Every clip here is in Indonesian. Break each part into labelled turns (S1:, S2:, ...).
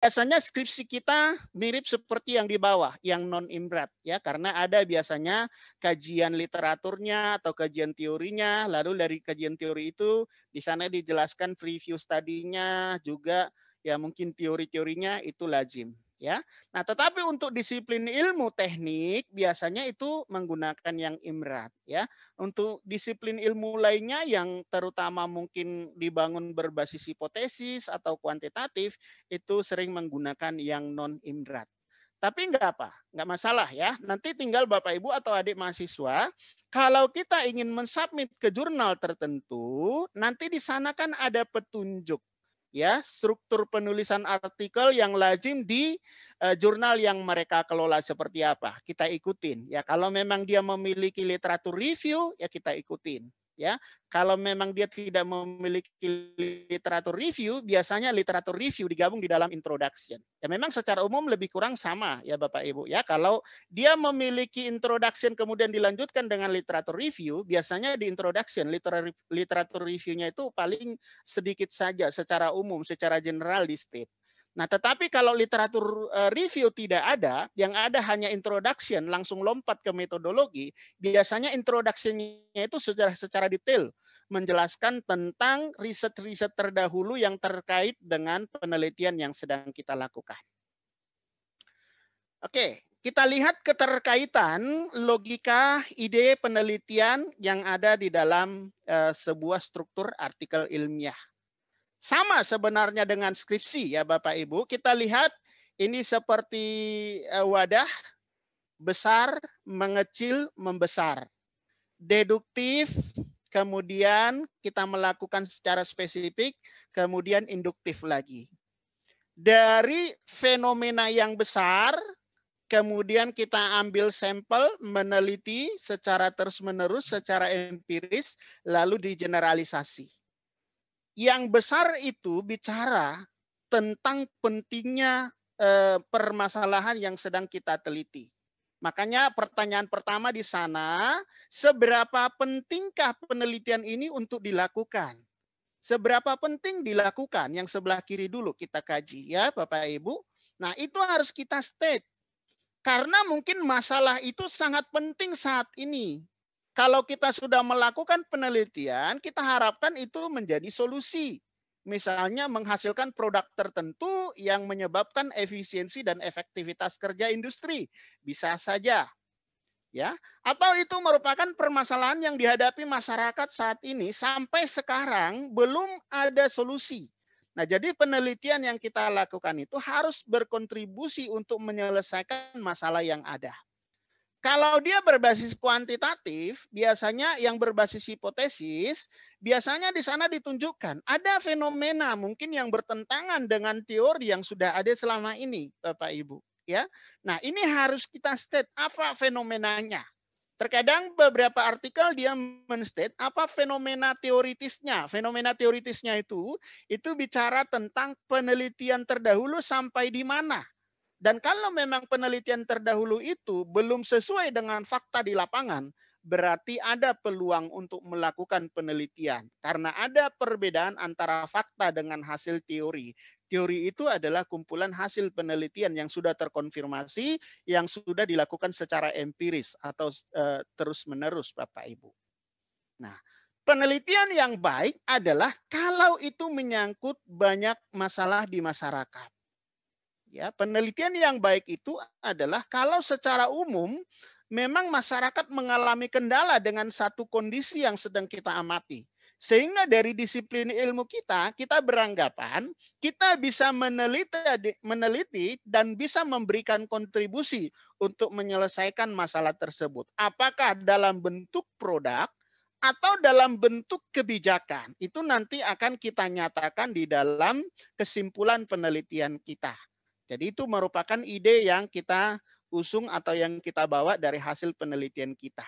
S1: biasanya skripsi kita mirip seperti yang di bawah, yang non-imrat ya, karena ada biasanya kajian literaturnya atau kajian teorinya, lalu dari kajian teori itu di sana dijelaskan preview studinya juga ya, mungkin teori-teorinya itu lazim ya. Nah, tetapi untuk disiplin ilmu teknik biasanya itu menggunakan yang imrat ya. Untuk disiplin ilmu lainnya yang terutama mungkin dibangun berbasis hipotesis atau kuantitatif itu sering menggunakan yang non-imrat. Tapi enggak apa, enggak masalah ya. Nanti tinggal Bapak Ibu atau adik mahasiswa, kalau kita ingin mensubmit ke jurnal tertentu, nanti di sana kan ada petunjuk ya, struktur penulisan artikel yang lazim di jurnal yang mereka kelola seperti apa. Kita ikutin ya. Kalau memang dia memiliki literatur review ya kita ikutin ya. Kalau memang dia tidak memiliki literatur review, biasanya literatur review digabung di dalam introduction. Ya memang secara umum lebih kurang sama ya Bapak Ibu ya. Kalau dia memiliki introduction kemudian dilanjutkan dengan literatur review, biasanya di introduction literatur review-nya itu paling sedikit saja secara umum, secara general di state. Nah, tetapi kalau literatur review tidak ada, yang ada hanya introduction, langsung lompat ke metodologi, biasanya introduction-nya itu secara detail menjelaskan tentang riset-riset terdahulu yang terkait dengan penelitian yang sedang kita lakukan. Oke, kita lihat keterkaitan logika ide penelitian yang ada di dalam sebuah struktur artikel ilmiah. Sama sebenarnya dengan skripsi ya Bapak Ibu. Kita lihat ini seperti wadah besar, mengecil, membesar. Deduktif, kemudian kita melakukan secara spesifik, kemudian induktif lagi. Dari fenomena yang besar, kemudian kita ambil sampel, meneliti secara terus-menerus, secara empiris, lalu digeneralisasi. Yang besar itu bicara tentang pentingnya permasalahan yang sedang kita teliti. Makanya pertanyaan pertama di sana, seberapa pentingkah penelitian ini untuk dilakukan? Seberapa penting dilakukan? Yang sebelah kiri dulu kita kaji ya Bapak Ibu. Nah itu harus kita state. Karena mungkin masalah itu sangat penting saat ini. Kalau kita sudah melakukan penelitian, kita harapkan itu menjadi solusi. Misalnya menghasilkan produk tertentu yang menyebabkan efisiensi dan efektivitas kerja industri. Bisa saja. Ya, atau itu merupakan permasalahan yang dihadapi masyarakat saat ini sampai sekarang belum ada solusi. Nah, jadi penelitian yang kita lakukan itu harus berkontribusi untuk menyelesaikan masalah yang ada. Kalau dia berbasis kuantitatif, biasanya yang berbasis hipotesis, biasanya di sana ditunjukkan ada fenomena mungkin yang bertentangan dengan teori yang sudah ada selama ini, Bapak Ibu. Ya, nah ini harus kita state apa fenomenanya. Terkadang beberapa artikel dia men-state apa fenomena teoritisnya. Fenomena teoritisnya itu bicara tentang penelitian terdahulu sampai di mana. Dan kalau memang penelitian terdahulu itu belum sesuai dengan fakta di lapangan, berarti ada peluang untuk melakukan penelitian. Karena ada perbedaan antara fakta dengan hasil teori. Teori itu adalah kumpulan hasil penelitian yang sudah terkonfirmasi, yang sudah dilakukan secara empiris atau terus-menerus Bapak Ibu. Nah, penelitian yang baik adalah kalau itu menyangkut banyak masalah di masyarakat. Ya, penelitian yang baik itu adalah kalau secara umum memang masyarakat mengalami kendala dengan satu kondisi yang sedang kita amati. Sehingga dari disiplin ilmu kita beranggapan kita bisa meneliti dan bisa memberikan kontribusi untuk menyelesaikan masalah tersebut. Apakah dalam bentuk produk atau dalam bentuk kebijakan. Itu nanti akan kita nyatakan di dalam kesimpulan penelitian kita. Jadi itu merupakan ide yang kita usung atau yang kita bawa dari hasil penelitian kita.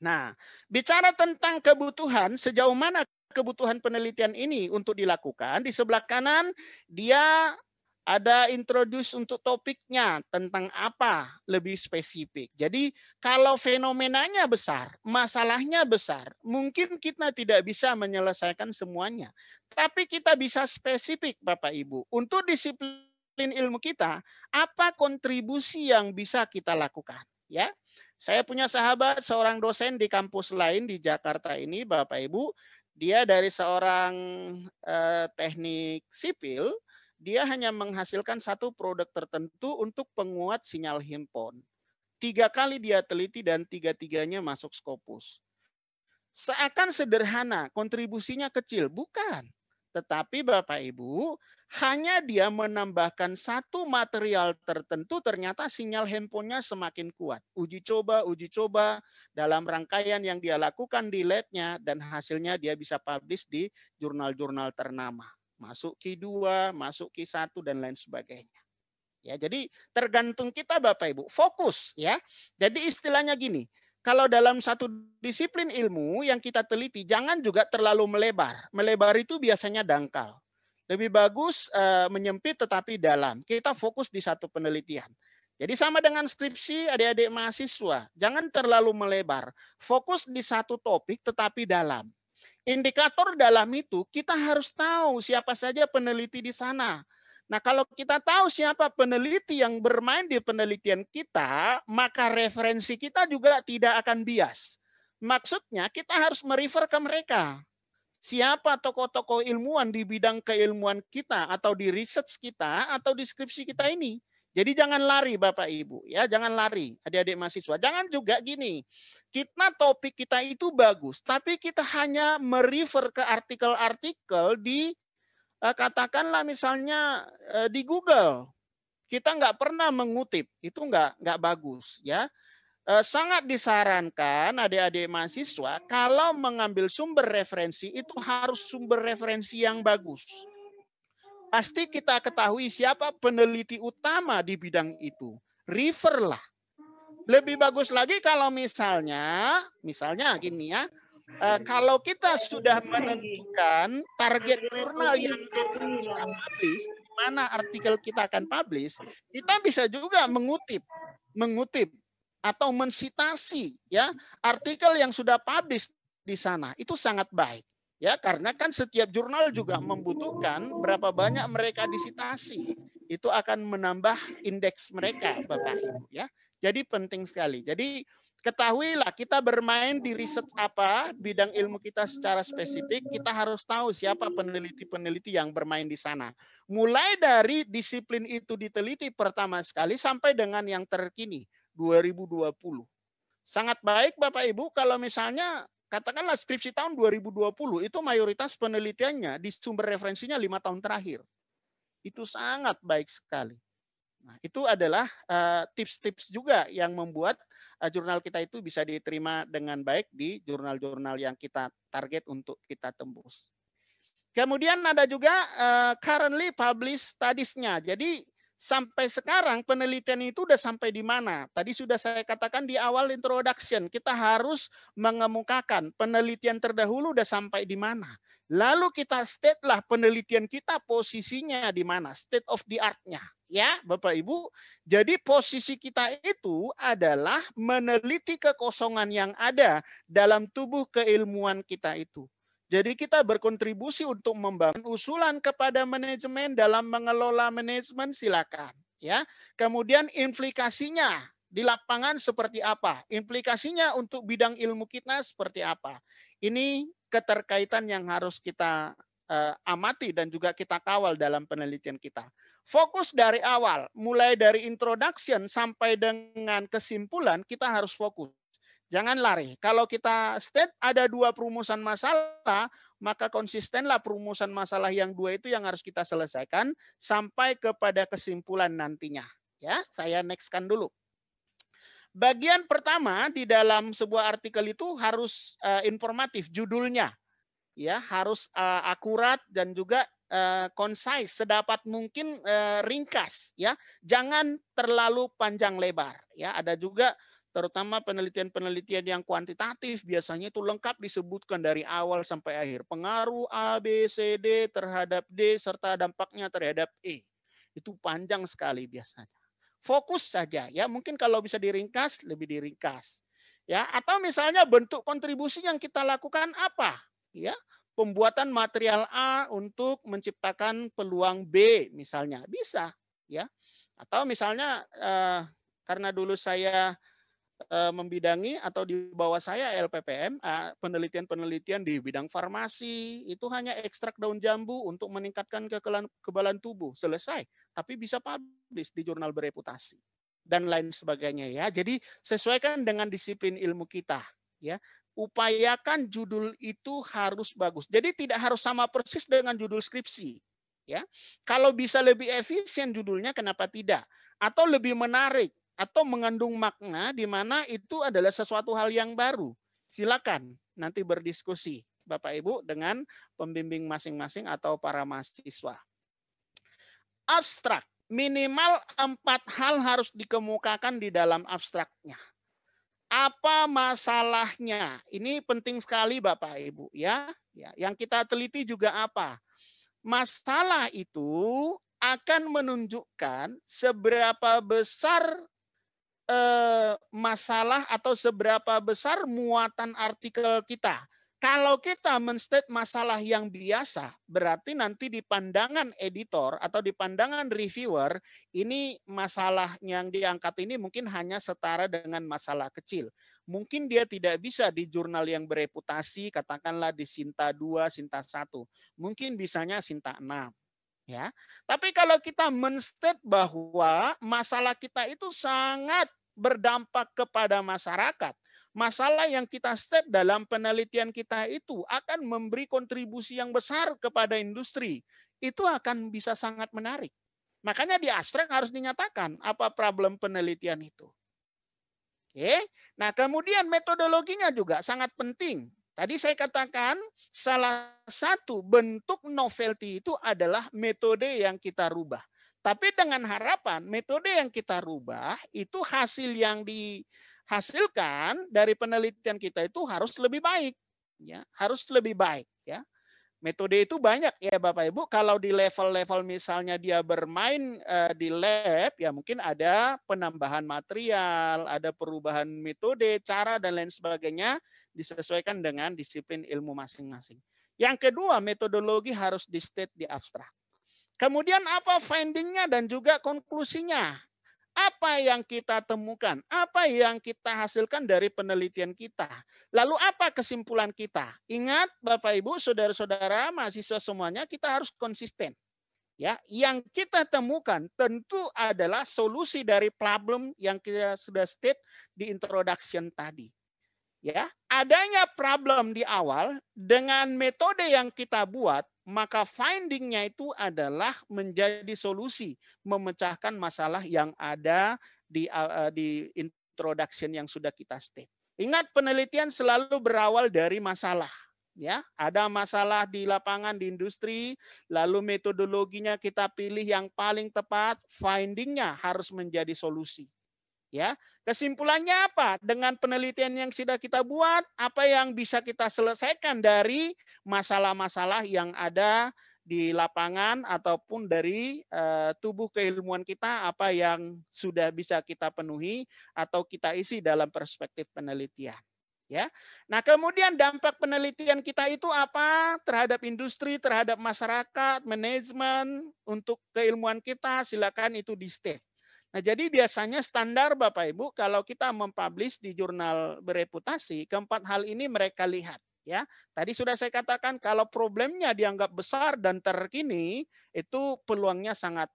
S1: Nah, bicara tentang kebutuhan, sejauh mana kebutuhan penelitian ini untuk dilakukan, di sebelah kanan dia ada introduce untuk topiknya tentang apa lebih spesifik. Jadi kalau fenomenanya besar, masalahnya besar, mungkin kita tidak bisa menyelesaikan semuanya. Tapi kita bisa spesifik Bapak Ibu. Untuk disiplin ilmu kita, apa kontribusi yang bisa kita lakukan? Ya, saya punya sahabat seorang dosen di kampus lain di Jakarta ini, Bapak Ibu. Dia dari seorang teknik sipil, dia hanya menghasilkan satu produk tertentu untuk penguat sinyal handphone. 3 kali dia teliti dan 3-tiganya masuk Scopus. Seakan sederhana, kontribusinya kecil. Bukan. Tetapi Bapak Ibu, hanya dia menambahkan satu material tertentu, ternyata sinyal handphonenya semakin kuat. Uji coba dalam rangkaian yang dia lakukan di labnya, dan hasilnya dia bisa publish di jurnal-jurnal ternama. Masuk Q2, masuk Q1, dan lain sebagainya. Ya, jadi tergantung kita Bapak Ibu, fokus ya. Jadi istilahnya gini, kalau dalam satu disiplin ilmu yang kita teliti, jangan juga terlalu melebar. Melebar itu biasanya dangkal. Lebih bagus menyempit tetapi dalam. Kita fokus di satu penelitian. Jadi sama dengan skripsi adik-adik mahasiswa, jangan terlalu melebar. Fokus di satu topik tetapi dalam. Indikator dalam itu kita harus tahu siapa saja peneliti di sana. Nah, kalau kita tahu siapa peneliti yang bermain di penelitian kita, maka referensi kita juga tidak akan bias. Maksudnya kita harus merefer ke mereka. Siapa tokoh-tokoh ilmuwan di bidang keilmuan kita atau di research kita atau di skripsi kita ini. Jadi jangan lari Bapak Ibu, ya, jangan lari adik-adik mahasiswa. Jangan juga gini. Kita topik kita itu bagus, tapi kita hanya merefer ke artikel-artikel di katakanlah misalnya di Google, kita nggak pernah mengutip, itu nggak bagus ya. Sangat disarankan adik-adik mahasiswa kalau mengambil sumber referensi itu harus sumber referensi yang bagus. Pasti kita ketahui siapa peneliti utama di bidang itu. Refer lah. Lebih bagus lagi kalau misalnya gini ya, kalau kita sudah menentukan target jurnal yang akan kita publish, di mana artikel kita akan publish, kita bisa juga mengutip atau mensitasi ya artikel yang sudah publish di sana. Itu sangat baik ya, karena kan setiap jurnal juga membutuhkan berapa banyak mereka disitasi. Itu akan menambah indeks mereka Bapak Ibu ya. Jadi penting sekali. Jadi ketahuilah kita bermain di riset apa, bidang ilmu kita secara spesifik, kita harus tahu siapa peneliti-peneliti yang bermain di sana. Mulai dari disiplin itu diteliti pertama sekali sampai dengan yang terkini, 2020. Sangat baik Bapak Ibu kalau misalnya katakanlah skripsi tahun 2020 itu mayoritas penelitiannya di sumber referensinya 5 tahun terakhir. Itu sangat baik sekali. Nah, itu adalah tips-tips juga yang membuat jurnal kita itu bisa diterima dengan baik di jurnal-jurnal yang kita target untuk kita tembus. Kemudian ada juga currently published studies-nya. Jadi sampai sekarang penelitian itu udah sampai di mana? Tadi sudah saya katakan di awal introduction, kita harus mengemukakan penelitian terdahulu udah sampai di mana. Lalu kita state lah penelitian kita posisinya di mana, state of the art-nya. Ya, Bapak Ibu. Jadi posisi kita itu adalah meneliti kekosongan yang ada dalam tubuh keilmuan kita itu. Jadi kita berkontribusi untuk membangun usulan kepada manajemen dalam mengelola manajemen, silakan. Ya, kemudian implikasinya di lapangan seperti apa? Implikasinya untuk bidang ilmu kita seperti apa? Ini keterkaitan yang harus kita amati dan juga kita kawal dalam penelitian kita. Fokus dari awal, mulai dari introduction sampai dengan kesimpulan, kita harus fokus. Jangan lari. Kalau kita state ada 2 perumusan masalah, maka konsistenlah perumusan masalah yang 2 itu yang harus kita selesaikan sampai kepada kesimpulan nantinya. Ya, saya nextkan dulu. Bagian pertama di dalam sebuah artikel itu harus informatif, judulnya. Ya, harus akurat dan juga concise, sedapat mungkin ringkas ya. Jangan terlalu panjang lebar ya. Ada juga terutama penelitian-penelitian yang kuantitatif biasanya itu lengkap disebutkan dari awal sampai akhir. Pengaruh A, B, C, D terhadap D serta dampaknya terhadap E. itu panjang sekali biasanya. Fokus saja ya, mungkin kalau bisa diringkas lebih diringkas. Ya, atau misalnya bentuk kontribusi yang kita lakukan apa? Ya, pembuatan material A untuk menciptakan peluang B misalnya, bisa ya. Atau misalnya karena dulu saya membidangi atau di bawah saya LPPM, penelitian-penelitian di bidang farmasi, itu hanya ekstrak daun jambu untuk meningkatkan kekebalan tubuh, selesai. Tapi bisa publish di jurnal bereputasi dan lain sebagainya ya. Jadi sesuaikan dengan disiplin ilmu kita ya. Upayakan judul itu harus bagus. Jadi tidak harus sama persis dengan judul skripsi ya. Kalau bisa lebih efisien judulnya kenapa tidak? Atau lebih menarik atau mengandung makna di mana itu adalah sesuatu hal yang baru. Silakan nanti berdiskusi Bapak Ibu dengan pembimbing masing-masing atau para mahasiswa. Abstrak, minimal 4 hal harus dikemukakan di dalam abstraknya. Apa masalahnya? Ini penting sekali Bapak Ibu ya. Yang kita teliti juga apa? Masalah itu akan menunjukkan seberapa besar masalah atau seberapa besar muatan artikel kita. Kalau kita menstate masalah yang biasa, berarti nanti di pandangan editor atau di pandangan reviewer, ini masalah yang diangkat ini mungkin hanya setara dengan masalah kecil. Mungkin dia tidak bisa di jurnal yang bereputasi, katakanlah di Sinta 2, Sinta 1. Mungkin bisanya Sinta 6. Ya. Tapi kalau kita menstate bahwa masalah kita itu sangat berdampak kepada masyarakat, masalah yang kita state dalam penelitian kita itu akan memberi kontribusi yang besar kepada industri, itu akan bisa sangat menarik. Makanya di abstrak harus dinyatakan apa problem penelitian itu. Oke. Nah, kemudian metodologinya juga sangat penting. Tadi saya katakan salah satu bentuk novelty itu adalah metode yang kita rubah. Tapi dengan harapan metode yang kita rubah itu hasil yang dihasilkan dari penelitian kita itu harus lebih baik, ya, harus lebih baik, ya. Metode itu banyak ya Bapak Ibu. Kalau di level-level misalnya dia bermain di lab, ya mungkin ada penambahan material, ada perubahan metode, cara dan lain sebagainya disesuaikan dengan disiplin ilmu masing-masing. Yang kedua, metodologi harus di state di abstrak. Kemudian apa findingnya dan juga konklusinya? Apa yang kita temukan? Apa yang kita hasilkan dari penelitian kita? Lalu apa kesimpulan kita? Ingat Bapak Ibu, saudara-saudara, mahasiswa semuanya, kita harus konsisten. Ya, yang kita temukan tentu adalah solusi dari problem yang kita sudah state di introduction tadi. Ya, adanya problem di awal dengan metode yang kita buat, maka findingnya itu adalah menjadi solusi memecahkan masalah yang ada di introduction yang sudah kita state. Ingat, penelitian selalu berawal dari masalah. Ya, ada masalah di lapangan di industri, lalu metodologinya kita pilih yang paling tepat, findingnya harus menjadi solusi. Ya, kesimpulannya apa? Dengan penelitian yang sudah kita buat, apa yang bisa kita selesaikan dari masalah-masalah yang ada di lapangan ataupun dari tubuh keilmuan kita, apa yang sudah bisa kita penuhi atau kita isi dalam perspektif penelitian. Ya, nah kemudian dampak penelitian kita itu apa terhadap industri, terhadap masyarakat, manajemen, untuk keilmuan kita, silakan itu di state. Nah, jadi biasanya standar Bapak Ibu kalau kita mempublish di jurnal bereputasi, keempat hal ini mereka lihat. Ya, tadi sudah saya katakan kalau problemnya dianggap besar dan terkini, itu peluangnya sangat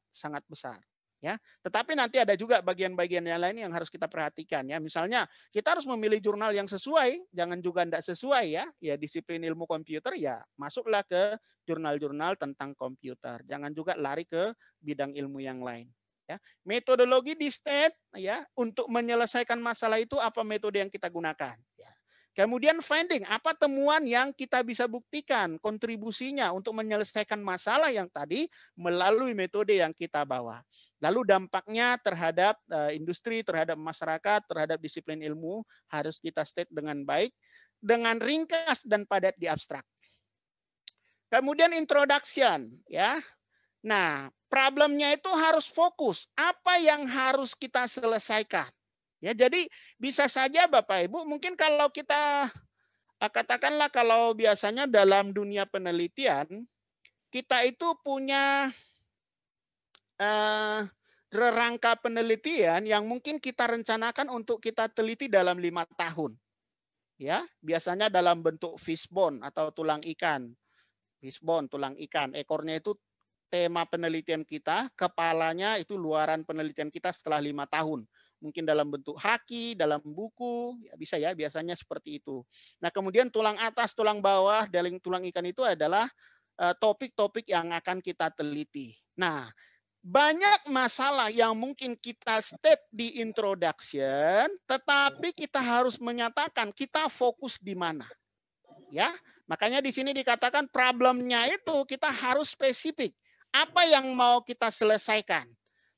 S1: besar. Ya, tetapi nanti ada juga bagian-bagian yang lain yang harus kita perhatikan. Ya, misalnya kita harus memilih jurnal yang sesuai, jangan juga tidak sesuai ya. Ya, disiplin ilmu komputer ya masuklah ke jurnal-jurnal tentang komputer. Jangan juga lari ke bidang ilmu yang lain. Ya, metodologi di state ya untuk menyelesaikan masalah itu apa metode yang kita gunakan. Ya. Kemudian finding, apa temuan yang kita bisa buktikan kontribusinya untuk menyelesaikan masalah yang tadi melalui metode yang kita bawa. Lalu dampaknya terhadap industri, terhadap masyarakat, terhadap disiplin ilmu harus kita state dengan baik, dengan ringkas dan padat di abstrak. Kemudian introduction ya. Nah, problemnya itu harus fokus. Apa yang harus kita selesaikan? Ya, jadi bisa saja Bapak Ibu, mungkin kalau kita katakanlah kalau biasanya dalam dunia penelitian kita itu punya rangka penelitian yang mungkin kita rencanakan untuk kita teliti dalam 5 tahun. Ya, biasanya dalam bentuk fishbone atau tulang ikan. Fishbone, tulang ikan. Ekornya itu tema penelitian kita, kepalanya itu luaran penelitian kita setelah 5 tahun. Mungkin dalam bentuk haki, dalam buku, ya bisa ya, biasanya seperti itu. Nah, kemudian tulang atas, tulang bawah, dari tulang ikan itu adalah topik-topik yang akan kita teliti. Nah, banyak masalah yang mungkin kita state di introduction, tetapi kita harus menyatakan kita fokus di mana. Ya, makanya di sini dikatakan problemnya itu kita harus spesifik. Apa yang mau kita selesaikan?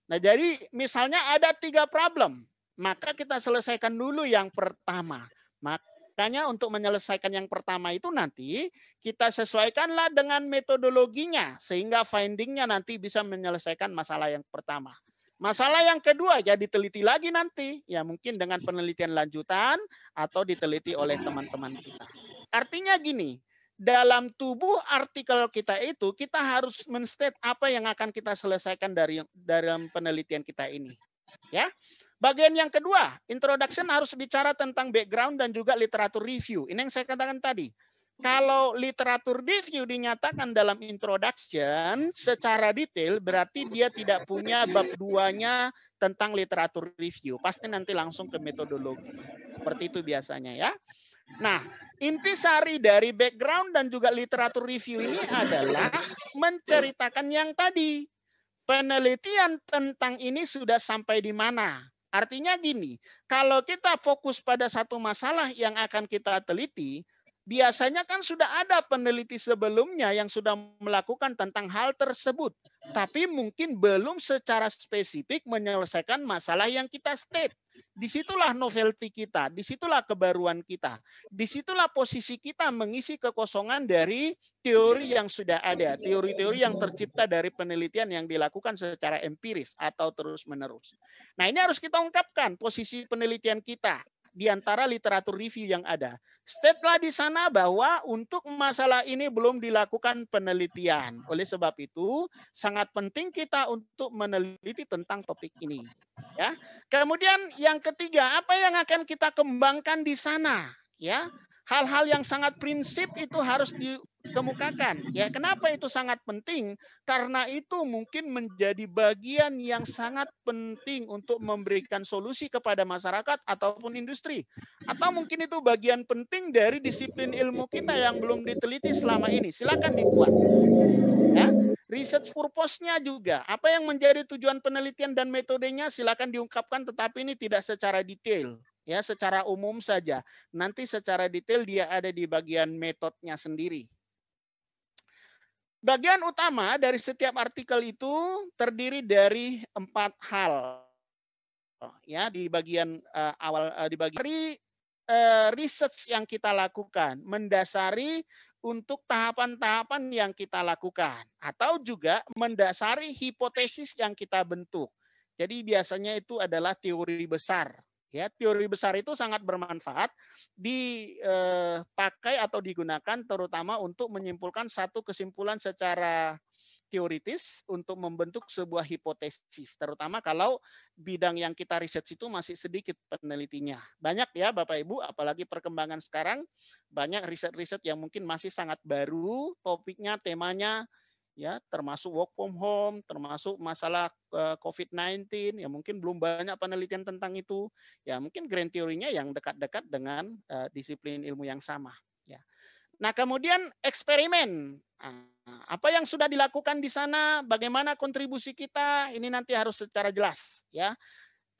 S1: Nah, jadi misalnya ada 3 problem, maka kita selesaikan dulu yang pertama. Makanya untuk menyelesaikan yang pertama itu nanti kita sesuaikanlah dengan metodologinya sehingga findingnya nanti bisa menyelesaikan masalah yang pertama. Masalah yang kedua ya diteliti lagi nanti, ya mungkin dengan penelitian lanjutan atau diteliti oleh teman-teman kita. Artinya gini, dalam tubuh artikel kita itu kita harus men-state apa yang akan kita selesaikan dari dalam penelitian kita ini. Ya. Bagian yang kedua, introduction harus bicara tentang background dan juga literatur review. Ini yang saya katakan tadi. Kalau literatur review dinyatakan dalam introduction secara detail, berarti dia tidak punya bab 2-nya tentang literatur review. Pasti nanti langsung ke metodologi. Seperti itu biasanya ya. Nah, intisari dari background dan juga literatur review ini adalah menceritakan yang tadi. Penelitian tentang ini sudah sampai di mana? Artinya gini, kalau kita fokus pada satu masalah yang akan kita teliti, biasanya kan sudah ada peneliti sebelumnya yang sudah melakukan tentang hal tersebut. Tapi mungkin belum secara spesifik menyelesaikan masalah yang kita state. Disitulah novelty kita, disitulah kebaruan kita. Disitulah posisi kita mengisi kekosongan dari teori yang sudah ada. Teori-teori yang tercipta dari penelitian yang dilakukan secara empiris atau terus-menerus. Nah, ini harus kita ungkapkan posisi penelitian kita di antara literatur review yang ada. State-lah di sana bahwa untuk masalah ini belum dilakukan penelitian. Oleh sebab itu, sangat penting kita untuk meneliti tentang topik ini. Ya. Kemudian yang ketiga, apa yang akan kita kembangkan di sana? Ya, hal-hal yang sangat prinsip itu harus dikemukakan. Ya, kenapa itu sangat penting? Karena itu mungkin menjadi bagian yang sangat penting untuk memberikan solusi kepada masyarakat ataupun industri. Atau mungkin itu bagian penting dari disiplin ilmu kita yang belum diteliti selama ini. Silakan dibuat. Ya, research purpose-nya juga. Apa yang menjadi tujuan penelitian dan metodenya silakan diungkapkan, tetapi ini tidak secara detail. Ya, secara umum saja. Nanti secara detail dia ada di bagian metodenya sendiri. Bagian utama dari setiap artikel itu terdiri dari 4 hal. Ya, di bagian awal di bagian research yang kita lakukan, mendasari untuk tahapan-tahapan yang kita lakukan atau juga mendasari hipotesis yang kita bentuk. Jadi biasanya itu adalah teori besar. Ya, teori besar itu sangat bermanfaat dipakai atau digunakan terutama untuk menyimpulkan satu kesimpulan secara teoritis untuk membentuk sebuah hipotesis, terutama kalau bidang yang kita riset itu masih sedikit penelitinya. Banyak ya Bapak Ibu, apalagi perkembangan sekarang, banyak riset-riset yang mungkin masih sangat baru, topiknya, temanya, ya termasuk work from home, termasuk masalah COVID-19, ya mungkin belum banyak penelitian tentang itu, ya mungkin grand teorinya yang dekat-dekat dengan disiplin ilmu yang sama. Ya. Nah, kemudian eksperimen. Apa yang sudah dilakukan di sana, bagaimana kontribusi kita, ini nanti harus secara jelas. Ya.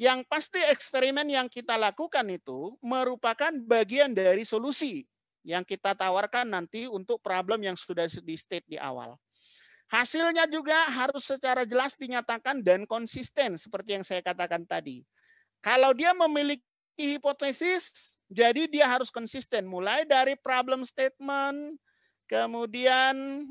S1: Yang pasti eksperimen yang kita lakukan itu merupakan bagian dari solusi yang kita tawarkan nanti untuk problem yang sudah di-state di awal. Hasilnya juga harus secara jelas dinyatakan dan konsisten seperti yang saya katakan tadi. Kalau dia memiliki hipotesis, jadi dia harus konsisten mulai dari problem statement, kemudian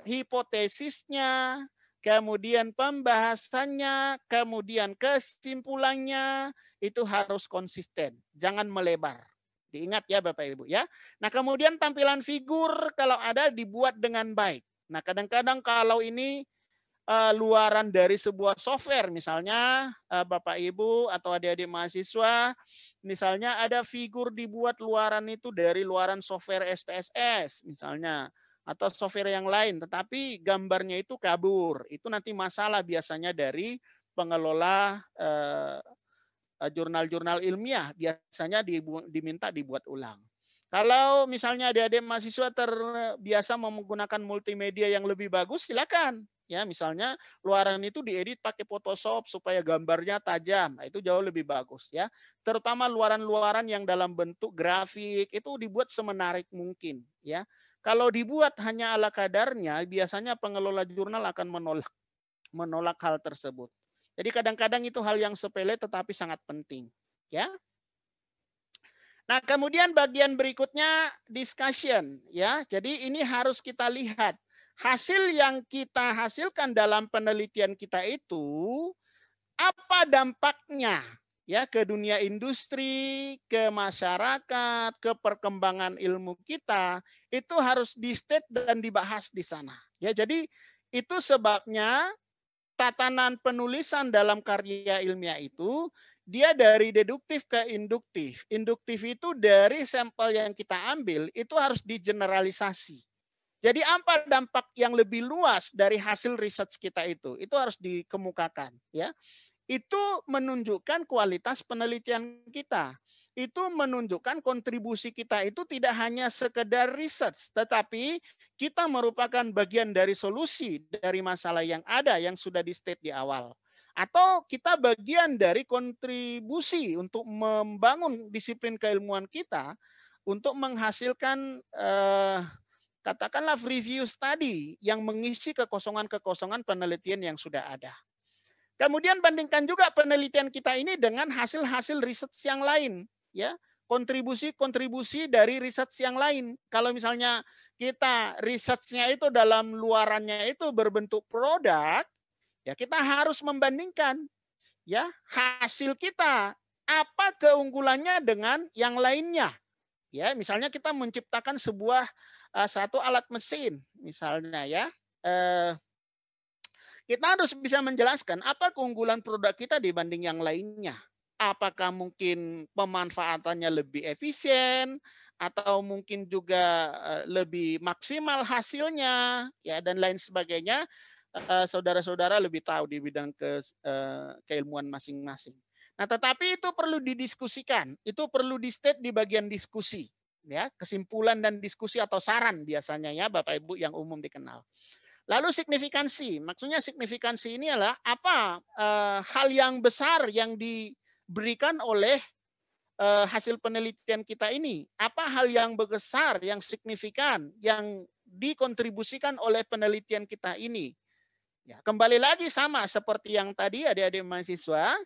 S1: hipotesisnya, kemudian pembahasannya, kemudian kesimpulannya itu harus konsisten, jangan melebar. Diingat ya Bapak Ibu ya. Nah, kemudian tampilan figur kalau ada dibuat dengan baik. Nah, kadang-kadang kalau ini luaran dari sebuah software, misalnya Bapak Ibu atau adik-adik mahasiswa, misalnya ada figur dibuat luaran itu dari luaran software SPSS misalnya, atau software yang lain, tetapi gambarnya itu kabur, itu nanti masalah biasanya dari pengelola jurnal-jurnal ilmiah, biasanya diminta dibuat ulang. Kalau misalnya adik-adik mahasiswa terbiasa menggunakan multimedia yang lebih bagus, silakan. Ya, misalnya luaran itu diedit pakai Photoshop supaya gambarnya tajam. Nah, itu jauh lebih bagus ya. Terutama luaran-luaran yang dalam bentuk grafik itu dibuat semenarik mungkin ya. Kalau dibuat hanya ala kadarnya, biasanya pengelola jurnal akan menolak hal tersebut. Jadi kadang-kadang itu hal yang sepele tetapi sangat penting ya. Nah, kemudian bagian berikutnya discussion ya. Jadi ini harus kita lihat hasil yang kita hasilkan dalam penelitian kita itu apa dampaknya ya ke dunia industri, ke masyarakat, ke perkembangan ilmu kita, itu harus di-state dan dibahas di sana. Ya, jadi itu sebabnya tatanan penulisan dalam karya ilmiah itu dia dari deduktif ke induktif. Induktif itu dari sampel yang kita ambil itu harus digeneralisasi. Jadi apa dampak yang lebih luas dari hasil riset kita itu? Itu harus dikemukakan ya. Itu menunjukkan kualitas penelitian kita. Itu menunjukkan kontribusi kita itu tidak hanya sekedar riset, tetapi kita merupakan bagian dari solusi dari masalah yang ada yang sudah di-state di awal. Atau kita bagian dari kontribusi untuk membangun disiplin keilmuan kita untuk menghasilkan katakanlah review study yang mengisi kekosongan-kekosongan penelitian yang sudah ada. Kemudian bandingkan juga penelitian kita ini dengan hasil-hasil riset yang lain, ya. Kontribusi-kontribusi dari riset yang lain. Kalau misalnya kita risetnya itu dalam luarannya itu berbentuk produk, ya kita harus membandingkan ya hasil kita apa keunggulannya dengan yang lainnya. Ya, misalnya kita menciptakan sebuah satu alat mesin misalnya ya. Kita harus bisa menjelaskan apa keunggulan produk kita dibanding yang lainnya. Apakah mungkin pemanfaatannya lebih efisien atau mungkin juga lebih maksimal hasilnya ya dan lain sebagainya. Saudara-saudara lebih tahu di bidang keilmuan masing-masing. Nah, tetapi itu perlu didiskusikan, itu perlu di-state di bagian diskusi ya, kesimpulan dan diskusi atau saran biasanya ya Bapak Ibu yang umum dikenal. Lalu signifikansi, maksudnya signifikansi ini adalah apa hal yang besar yang diberikan oleh hasil penelitian kita ini. Apa hal yang besar, yang signifikan, yang dikontribusikan oleh penelitian kita ini. Ya, kembali lagi sama seperti yang tadi adik-adik mahasiswa,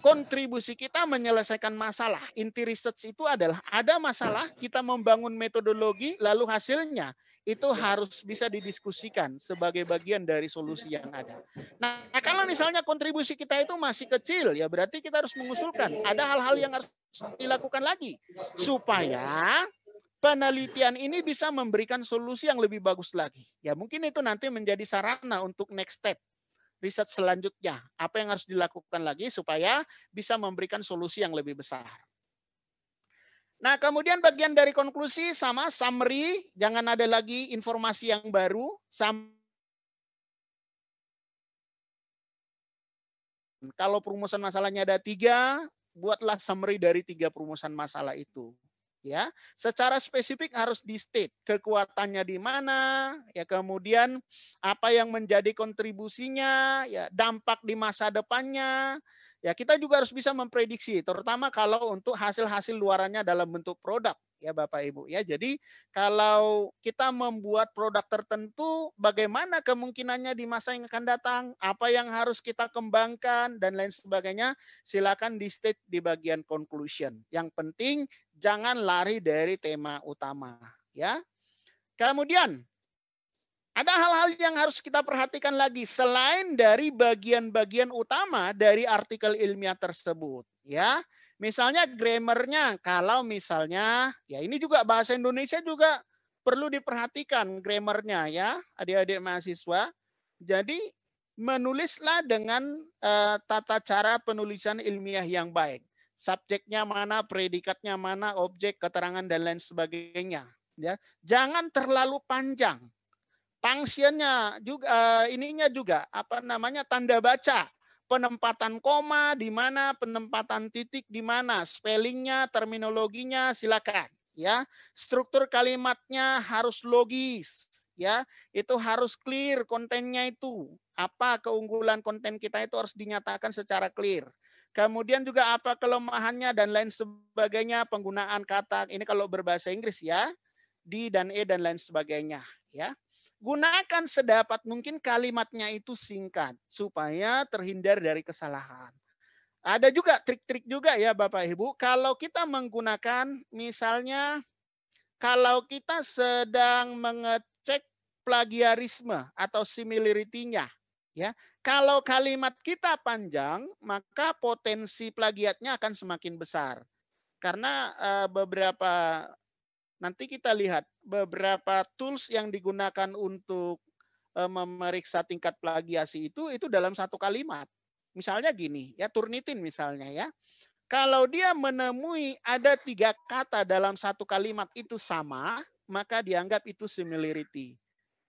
S1: kontribusi kita menyelesaikan masalah. Inti research itu adalah ada masalah, kita membangun metodologi, lalu hasilnya itu harus bisa didiskusikan sebagai bagian dari solusi yang ada. Nah, kalau misalnya kontribusi kita itu masih kecil, ya berarti kita harus mengusulkan ada hal-hal yang harus dilakukan lagi supaya penelitian ini bisa memberikan solusi yang lebih bagus lagi. Ya mungkin itu nanti menjadi sarana untuk next step riset selanjutnya. Apa yang harus dilakukan lagi supaya bisa memberikan solusi yang lebih besar. Nah, kemudian bagian dari konklusi sama summary, jangan ada lagi informasi yang baru. Kalau perumusan masalahnya ada 3, buatlah summary dari 3 perumusan masalah itu. Ya, secara spesifik harus di-state kekuatannya di mana, ya kemudian apa yang menjadi kontribusinya, ya dampak di masa depannya. Ya, kita juga harus bisa memprediksi, terutama kalau untuk hasil-hasil luarannya dalam bentuk produk, ya Bapak Ibu. Ya, jadi kalau kita membuat produk tertentu, bagaimana kemungkinannya di masa yang akan datang, apa yang harus kita kembangkan dan lain sebagainya, silakan di-state di bagian conclusion. Yang penting jangan lari dari tema utama, ya. Kemudian Ada hal-hal yang harus kita perhatikan lagi selain dari bagian-bagian utama dari artikel ilmiah tersebut, ya. Misalnya grammarnya, kalau misalnya ya ini juga bahasa Indonesia juga perlu diperhatikan grammarnya ya, adik-adik mahasiswa. Jadi menulislah dengan tata cara penulisan ilmiah yang baik. Subjeknya mana, predikatnya mana, objek, keterangan dan lain sebagainya, ya. Jangan terlalu panjang. Functionnya juga ininya juga apa namanya tanda baca, penempatan koma di mana, penempatan titik di mana, spellingnya, terminologinya silakan ya. Struktur kalimatnya harus logis ya. Itu harus clear kontennya itu. Apa keunggulan konten kita itu harus dinyatakan secara clear. Kemudian juga apa kelemahannya dan lain sebagainya, penggunaan kata ini kalau berbahasa Inggris ya, di dan dan lain sebagainya ya. Gunakan sedapat mungkin kalimatnya itu singkat supaya terhindar dari kesalahan. Ada juga trik-trik juga ya Bapak Ibu, kalau kita menggunakan misalnya kalau kita sedang mengecek plagiarisme atau similarity-nya ya. Kalau kalimat kita panjang, maka potensi plagiatnya akan semakin besar. Karena beberapa nanti kita lihat beberapa tools yang digunakan untuk memeriksa tingkat plagiasi itu dalam satu kalimat. Misalnya gini, ya Turnitin misalnya ya. Kalau dia menemui ada 3 kata dalam satu kalimat itu sama, maka dianggap itu similarity.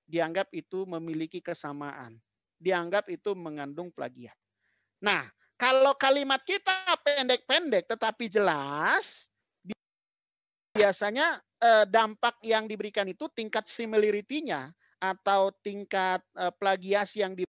S1: Dianggap itu memiliki kesamaan. Dianggap itu mengandung plagiat. Nah, kalau kalimat kita pendek-pendek tetapi jelas, biasanya dampak yang diberikan itu tingkat similarity-nya atau tingkat plagiasi yang